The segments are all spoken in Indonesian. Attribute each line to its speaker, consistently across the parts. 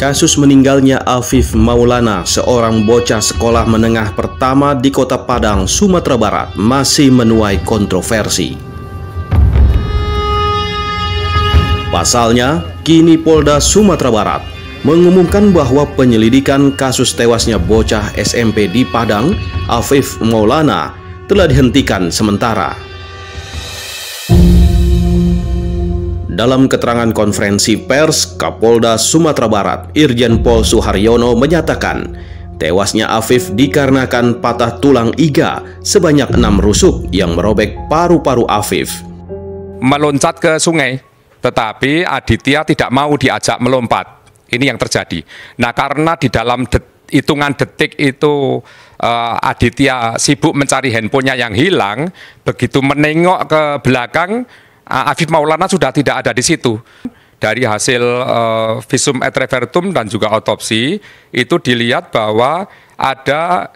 Speaker 1: Kasus meninggalnya Afif Maulana, seorang bocah sekolah menengah pertama di Kota Padang, Sumatera Barat, masih menuai kontroversi. Pasalnya, kini Polda Sumatera Barat mengumumkan bahwa penyelidikan kasus tewasnya bocah SMP di Padang, Afif Maulana, telah dihentikan sementara. Dalam keterangan konferensi pers, Kapolda Sumatera Barat, Irjen Pol Suharyono menyatakan, tewasnya Afif dikarenakan patah tulang iga sebanyak 6 rusuk yang merobek paru-paru Afif.
Speaker 2: Meloncat ke sungai, tetapi Aditya tidak mau diajak melompat. Ini yang terjadi. Nah, karena di dalam hitungan detik itu Aditya sibuk mencari handphonenya yang hilang, begitu menengok ke belakang, Afif Maulana sudah tidak ada di situ. Dari hasil visum et repertum dan juga otopsi, itu dilihat bahwa ada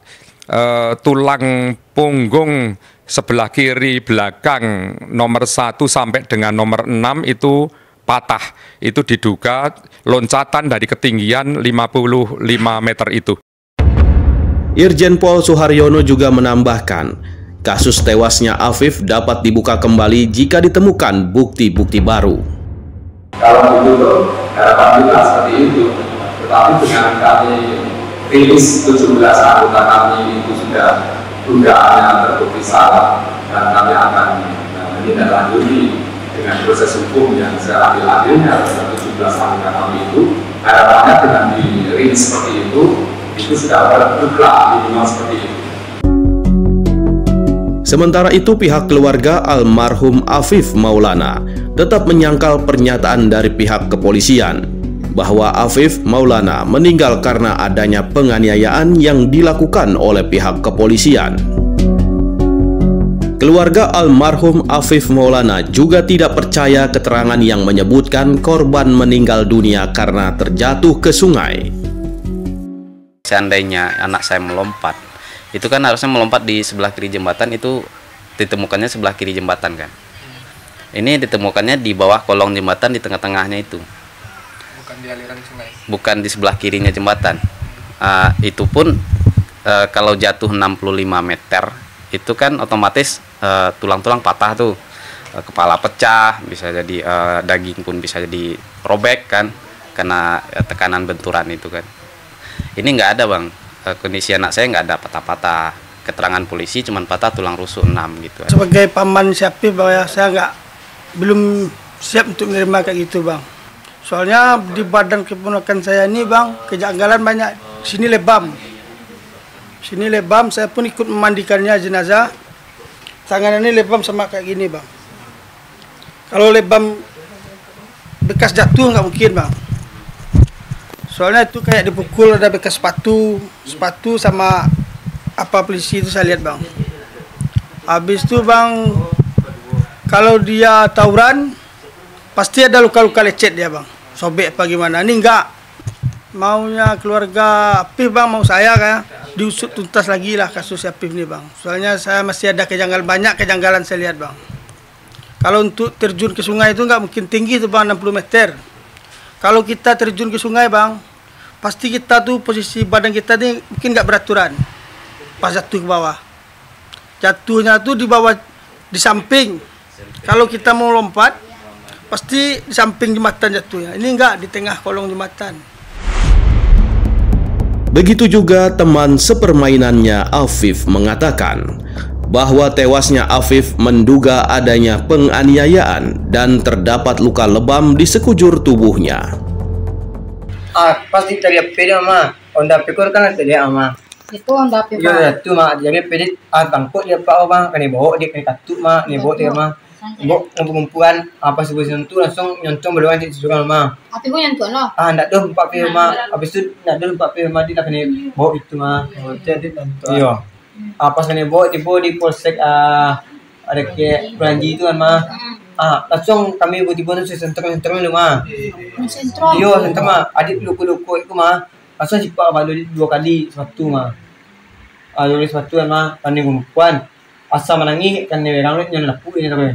Speaker 2: tulang punggung sebelah kiri belakang nomor 1 sampai dengan nomor 6 itu patah. Itu diduga loncatan dari ketinggian 55 meter itu.
Speaker 1: Irjen Pol Suharyono juga menambahkan, kasus tewasnya Afif dapat dibuka kembali jika ditemukan bukti-bukti baru.
Speaker 3: Kalau itu harapan kita seperti itu, tetapi dengan kami rilis 17 anggota kami itu sudah dugaannya terbukti salah, dan kami akan menindaklanjuti dengan proses hukum yang seadil-adilnya terhadap 17 anggota kami itu. Harapannya dengan dirilis seperti itu sudah berbuka minimal seperti itu.
Speaker 1: Sementara itu, pihak keluarga almarhum Afif Maulana tetap menyangkal pernyataan dari pihak kepolisian bahwa Afif Maulana meninggal karena adanya penganiayaan yang dilakukan oleh pihak kepolisian. Keluarga almarhum Afif Maulana juga tidak percaya keterangan yang menyebutkan korban meninggal dunia karena terjatuh ke sungai.
Speaker 4: Seandainya anak saya melompat, itu kan harusnya melompat di sebelah kiri jembatan, itu ditemukannya sebelah kiri jembatan kan. Ini ditemukannya di bawah kolong jembatan di tengah-tengahnya itu.
Speaker 5: Bukan di aliran sungai. Bukan
Speaker 4: di sebelah kirinya jembatan. Itu pun kalau jatuh 65 meter, itu kan otomatis tulang-tulang patah tuh. Kepala pecah, bisa jadi daging pun bisa jadi robek kan, karena tekanan benturan itu kan. Ini nggak ada bang. Kondisi anak saya nggak ada patah-patah. Keterangan polisi cuma patah tulang rusuk 6 gitu.
Speaker 6: Sebagai paman Afif, bahwa saya belum siap untuk menerima kayak gitu bang. Soalnya di badan keponakan saya ini bang, kejanggalan banyak. Sini lebam, saya pun ikut memandikannya jenazah. Tangan ini lebam sama kayak gini bang. Kalau lebam bekas jatuh nggak mungkin bang. Soalnya itu kayak dipukul, ada bekas sepatu sama apa polisi itu saya lihat bang. Habis itu bang, kalau dia tawuran pasti ada luka-luka lecet dia bang, sobek apa gimana. Ini enggak, maunya keluarga Afif bang, mau saya kayak diusut tuntas lagi lah kasus Afif ini bang. Soalnya saya masih ada banyak kejanggalan saya lihat bang. Kalau untuk terjun ke sungai itu nggak mungkin tinggi tuh bang, 60 meter. Kalau kita terjun ke sungai bang, pasti kita tuh posisi badan kita nih mungkin nggak beraturan pas jatuh ke bawah. Jatuhnya tuh di bawah, di samping. Kalau kita mau lompat, pasti di samping jembatan jatuhnya. Ini nggak di tengah kolong jembatan.
Speaker 1: Begitu juga teman sepermainannya Afif mengatakan bahwa tewasnya Afif menduga adanya penganiayaan dan terdapat luka lebam di sekujur tubuhnya.
Speaker 7: Pasti terlihat pede mah, onda pikir kan terlihat mah.
Speaker 8: Itu onda pikir.
Speaker 7: Ya itu mah, jadi pede tangkut dia pak bang, kan bawa dia kan katuk mah, bawa dia mah, bawa ngumpul-ngumpulan apa sebesar itu langsung nyontong berdua di susukan mah.
Speaker 8: Tapi gue nyentuh loh.
Speaker 7: Ndak tuh 4 film mah, habis itu ndak tuh 4 film mah dia kan bawa itu mah, jadi iya. Pas kan bawa di polsek ada kayak Pelangi itu kan mah. Langsung kami tiba-tiba tuh sentrum lu mah.
Speaker 8: Sentrum.
Speaker 7: Iya, sentrum mah. Adik luku-luku itu mah. Langsung cipak balu 2 kali sepatu mah. Dari sepatu kan mah kan ngumpuan. Asa menangi kan orang lain yang lapu ini tapi.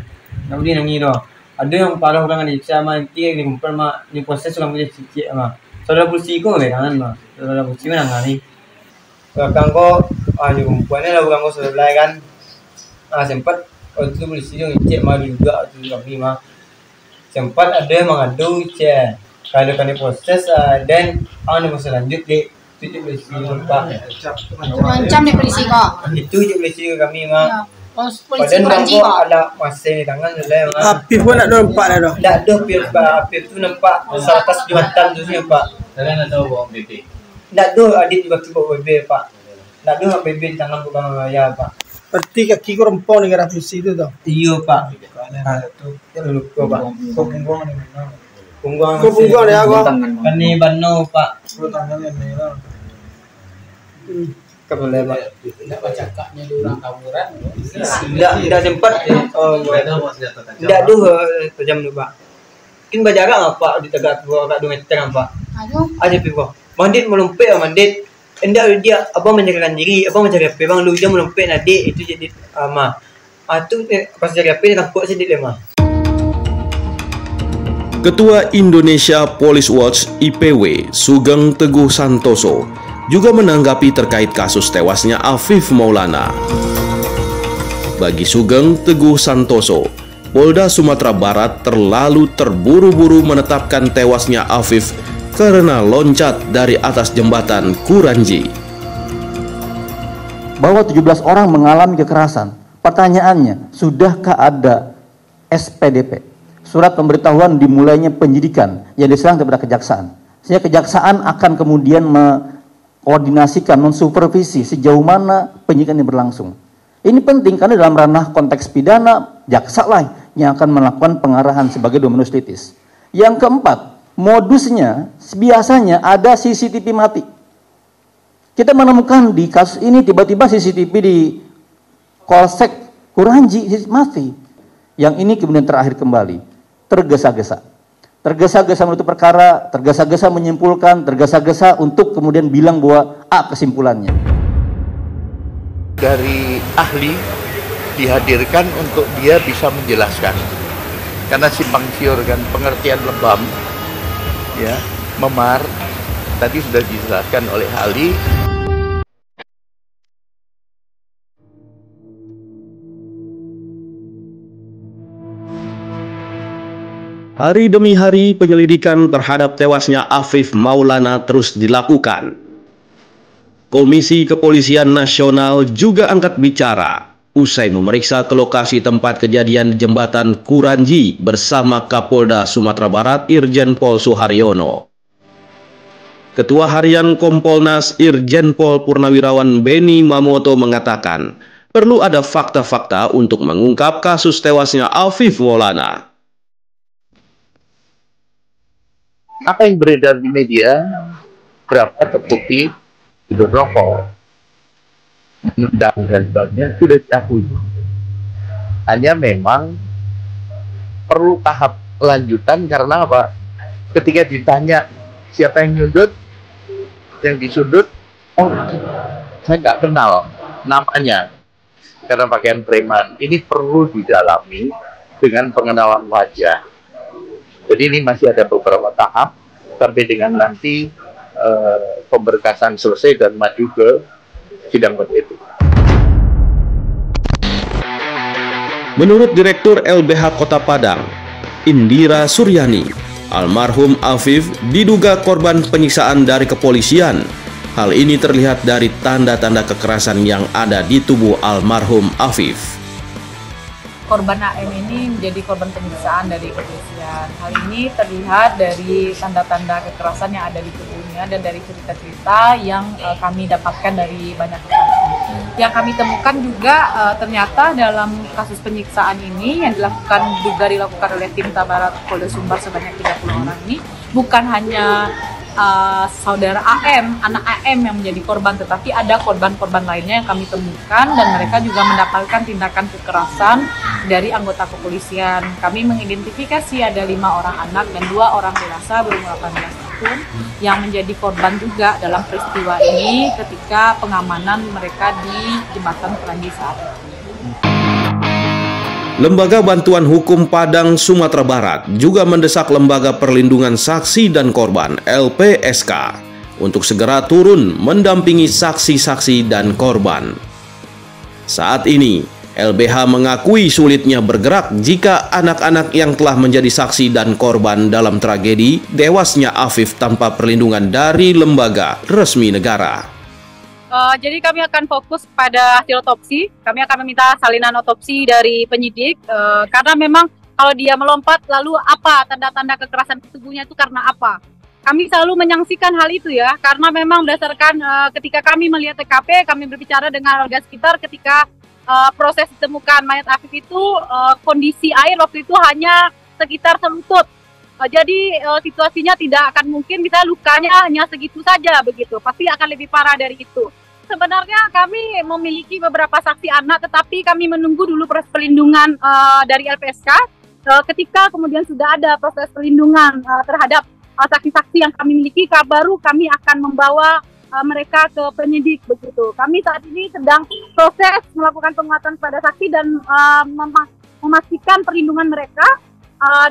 Speaker 7: Namun dia nangi doh. Ada yang parah orang di sama nanti ngumpul mah di proses sudah mulai cicik mah. saudara polisi ko megangan mah. Saudara polisi menangani. Belakang ko di kumpulannya lah belakang ko sebelah kan. Sempat waktu itu polisi itu ngecek malu juga waktu kami mah. Sempat ada yang mengadu cek kalau kami proses dan masa lanjut di itu polisi Pak.
Speaker 8: Macam ni polisi kok.
Speaker 7: Itu je polisi kami mah.
Speaker 8: Ya. Polisi
Speaker 7: Padahal
Speaker 8: Kuranji
Speaker 7: nampak
Speaker 8: kok.
Speaker 7: ada masih di tangan sudah mah.
Speaker 6: Api pun nak nampak dah dah.
Speaker 7: Tak ada api tu nampak atas jembatan tu sini Pak.
Speaker 3: Kalian ada bawa BB?
Speaker 7: Tak ada adik juga bawa BB Pak. Tak ada BB di tangan bukan raya Pak.
Speaker 6: Berarti kaki ko rempong ni gara polisi tu tau.
Speaker 7: Iya Pak. Tu lupa Pak. Kau punggung ni mana? Punggung.
Speaker 6: Kau punggung dia aku.
Speaker 7: Kani Bano Pak. Boleh Pak.
Speaker 5: Tidak baca kaknya di orang tawuran.
Speaker 7: Tidak sempat. Tidak ada tajam tu Pak. Mungkin berjarak nggak Pak di tegak 2 meter Pak.
Speaker 8: Aduh.
Speaker 7: Ada pipa. Mandit melompet mandit. Hendak dia abang menjagakan diri, abang mencari apa? Bang lu dia melompet adik itu jadi mah. Tu pas cari apa dia takut sedikit lemah.
Speaker 1: Ketua Indonesia Police Watch IPW Sugeng Teguh Santoso juga menanggapi terkait kasus tewasnya Afif Maulana. Bagi Sugeng Teguh Santoso, Polda Sumatera Barat terlalu terburu-buru menetapkan tewasnya Afif karena loncat dari atas jembatan Kuranji.
Speaker 9: Bahwa 17 orang mengalami kekerasan. Pertanyaannya, sudahkah ada SPDP? Surat pemberitahuan dimulainya penyidikan yang diserahkan kepada kejaksaan. Sehingga kejaksaan akan kemudian mengkoordinasikan, mensupervisi sejauh mana penyidikan ini berlangsung. Ini penting karena dalam ranah konteks pidana, jaksa lah yang akan melakukan pengarahan sebagai dominus litis. Yang keempat, modusnya biasanya ada CCTV mati. Kita menemukan di kasus ini tiba-tiba CCTV di Polsek Kuranji mati. Yang ini kemudian terakhir kembali tergesa-gesa. Tergesa-gesa menutup perkara, tergesa-gesa menyimpulkan, tergesa-gesa untuk kemudian bilang bahwa A kesimpulannya.
Speaker 10: Dari ahli dihadirkan untuk dia bisa menjelaskan. Karena simpang siur kan pengertian lebam ya, memar tadi sudah dijelaskan oleh ahli.
Speaker 1: Hari demi hari penyelidikan terhadap tewasnya Afif Maulana terus dilakukan. Komisi Kepolisian Nasional juga angkat bicara usai memeriksa ke lokasi tempat kejadian jembatan Kuranji bersama Kapolda Sumatera Barat Irjen Pol Suharyono. Ketua Harian Kompolnas Irjen Pol Purnawirawan Beni Mamoto mengatakan perlu ada fakta-fakta untuk mengungkap kasus tewasnya Afif Maulana.
Speaker 10: Apa yang beredar di media berapa terbukti itu rokok dan sebagainya sudah diakui. Hanya memang perlu tahap lanjutan karena apa? Ketika ditanya siapa yang nyundut, yang disundut, oh saya nggak kenal namanya karena pakaian preman. Ini perlu didalami dengan pengenalan wajah. Jadi ini masih ada beberapa tahap sampai dengan nanti pemberkasan selesai dan maju ke sidang kode etik.
Speaker 1: Menurut Direktur LBH Kota Padang, Indira Suryani, almarhum Afif diduga korban penyiksaan dari kepolisian. Hal ini terlihat dari tanda-tanda kekerasan yang ada di tubuh almarhum Afif.
Speaker 11: Korban AM ini menjadi korban penyiksaan dari kepolisian. Hal ini terlihat dari tanda-tanda kekerasan yang ada di tubuhnya dan dari cerita-cerita yang kami dapatkan dari banyak saksi. Yang kami temukan juga ternyata dalam kasus penyiksaan ini yang dilakukan oleh tim Tabarat Polda Sumbar sebanyak 30 orang ini bukan hanya saudara AM, anak AM yang menjadi korban, tetapi ada korban-korban lainnya yang kami temukan dan mereka juga mendapatkan tindakan kekerasan dari anggota kepolisian. Kami mengidentifikasi ada 5 orang anak dan 2 orang dewasa berumur 18 tahun yang menjadi korban juga dalam peristiwa ini ketika pengamanan mereka di jembatan Kuranji saat itu.
Speaker 1: Lembaga Bantuan Hukum Padang, Sumatera Barat juga mendesak Lembaga Perlindungan Saksi dan Korban (LPSK) untuk segera turun mendampingi saksi-saksi dan korban. Saat ini, LBH mengakui sulitnya bergerak jika anak-anak yang telah menjadi saksi dan korban dalam tragedi tewasnya Afif tanpa perlindungan dari lembaga resmi negara.
Speaker 11: Jadi kami akan fokus pada hasil otopsi. Kami akan meminta salinan otopsi dari penyidik karena memang kalau dia melompat lalu apa tanda-tanda kekerasan tubuhnya itu karena apa? Kami selalu menyaksikan hal itu ya, karena memang berdasarkan ketika kami melihat TKP, kami berbicara dengan warga sekitar ketika proses ditemukan mayat Afif itu kondisi air waktu itu hanya sekitar selutut. Jadi situasinya tidak akan mungkin bisa lukanya hanya segitu saja begitu, pasti akan lebih parah dari itu. Sebenarnya kami memiliki beberapa saksi anak, tetapi kami menunggu dulu proses perlindungan dari LPSK. Ketika kemudian sudah ada proses perlindungan terhadap saksi-saksi yang kami miliki, baru kami akan membawa mereka ke penyidik begitu. Kami saat ini sedang proses melakukan penguatan pada saksi dan memastikan perlindungan mereka.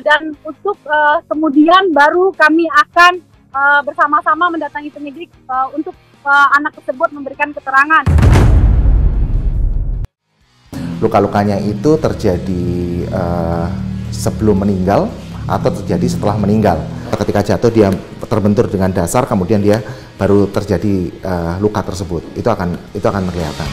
Speaker 11: Dan untuk kemudian baru kami akan bersama-sama mendatangi penyidik untuk anak tersebut memberikan keterangan.
Speaker 12: Luka-lukanya itu terjadi sebelum meninggal atau terjadi setelah meninggal. Ketika jatuh dia terbentur dengan dasar, kemudian dia baru terjadi luka tersebut. Itu akan kelihatan.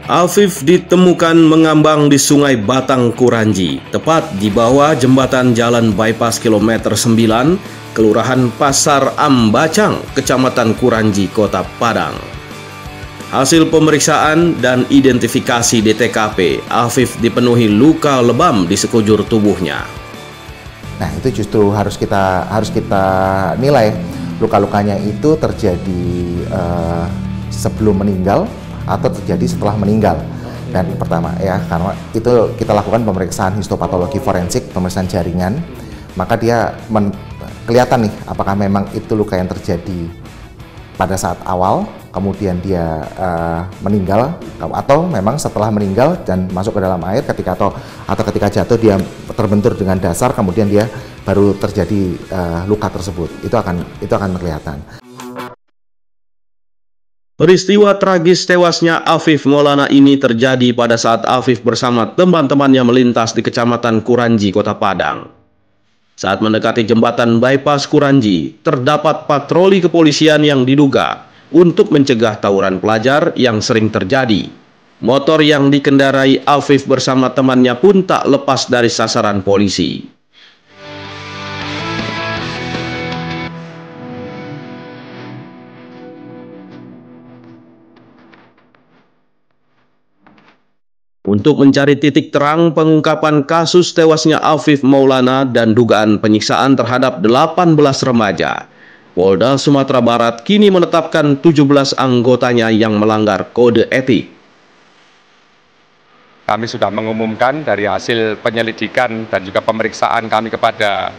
Speaker 1: Afif ditemukan mengambang di Sungai Batang Kuranji, tepat di bawah jembatan jalan bypass kilometer 9, Kelurahan Pasar Ambacang, Kecamatan Kuranji, Kota Padang. Hasil pemeriksaan dan identifikasi di TKP, Afif dipenuhi luka lebam di sekujur tubuhnya.
Speaker 12: Nah, itu justru harus kita nilai luka-lukanya itu terjadi sebelum meninggal atau terjadi setelah meninggal. Dan pertama ya, karena itu kita lakukan pemeriksaan histopatologi forensik, pemeriksaan jaringan, maka dia kelihatan nih apakah memang itu luka yang terjadi pada saat awal, kemudian dia meninggal, atau memang setelah meninggal dan masuk ke dalam air atau ketika jatuh dia terbentur dengan dasar, kemudian dia baru terjadi luka tersebut. Itu akan kelihatan.
Speaker 1: Peristiwa tragis tewasnya Afif Maulana ini terjadi pada saat Afif bersama teman-temannya melintas di Kecamatan Kuranji, Kota Padang. Saat mendekati jembatan bypass Kuranji, terdapat patroli kepolisian yang diduga untuk mencegah tawuran pelajar yang sering terjadi. Motor yang dikendarai Afif bersama temannya pun tak lepas dari sasaran polisi. Untuk mencari titik terang pengungkapan kasus tewasnya Afif Maulana dan dugaan penyiksaan terhadap 18 remaja, Polda Sumatera Barat kini menetapkan 17 anggotanya yang melanggar kode etik.
Speaker 2: Kami sudah mengumumkan dari hasil penyelidikan dan juga pemeriksaan kami kepada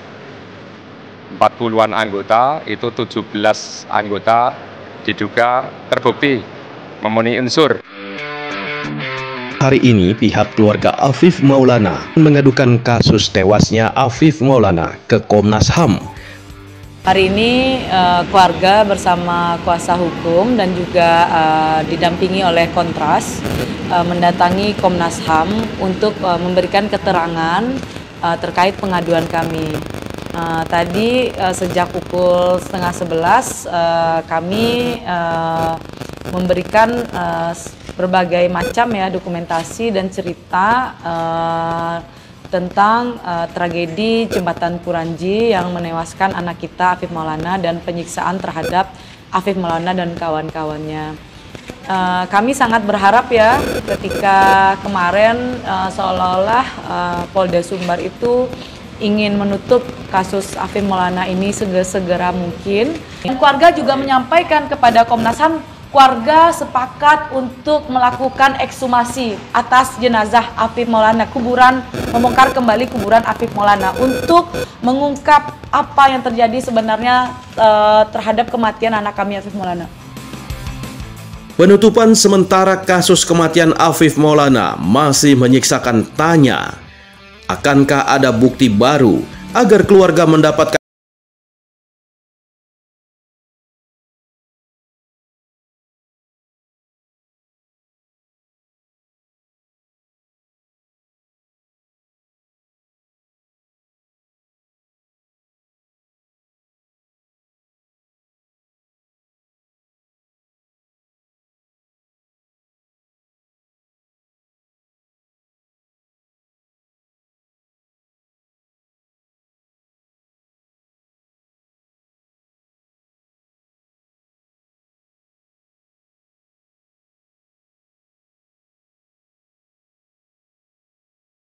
Speaker 2: 40-an anggota, itu 17 anggota diduga terbukti memenuhi unsur.
Speaker 1: Hari ini pihak keluarga Afif Maulana mengadukan kasus tewasnya Afif Maulana ke Komnas HAM.
Speaker 11: Hari ini keluarga bersama kuasa hukum dan juga didampingi oleh Kontras mendatangi Komnas HAM untuk memberikan keterangan terkait pengaduan kami. Tadi sejak pukul 10:30 kami memberikan berbagai macam ya dokumentasi dan cerita tentang tragedi jembatan Kuranji yang menewaskan anak kita Afif Maulana dan penyiksaan terhadap Afif Maulana dan kawan-kawannya. Kami sangat berharap ya ketika kemarin seolah-olah Polda Sumbar itu ingin menutup kasus Afif Maulana ini segera mungkin. Keluarga juga menyampaikan kepada Komnas HAM keluarga sepakat untuk melakukan ekshumasi atas jenazah Afif Maulana, membongkar kembali kuburan Afif Maulana untuk mengungkap apa yang terjadi sebenarnya terhadap kematian anak kami Afif Maulana.
Speaker 1: Penutupan sementara kasus kematian Afif Maulana masih menyisakan tanya, akankah ada bukti baru agar keluarga mendapatkan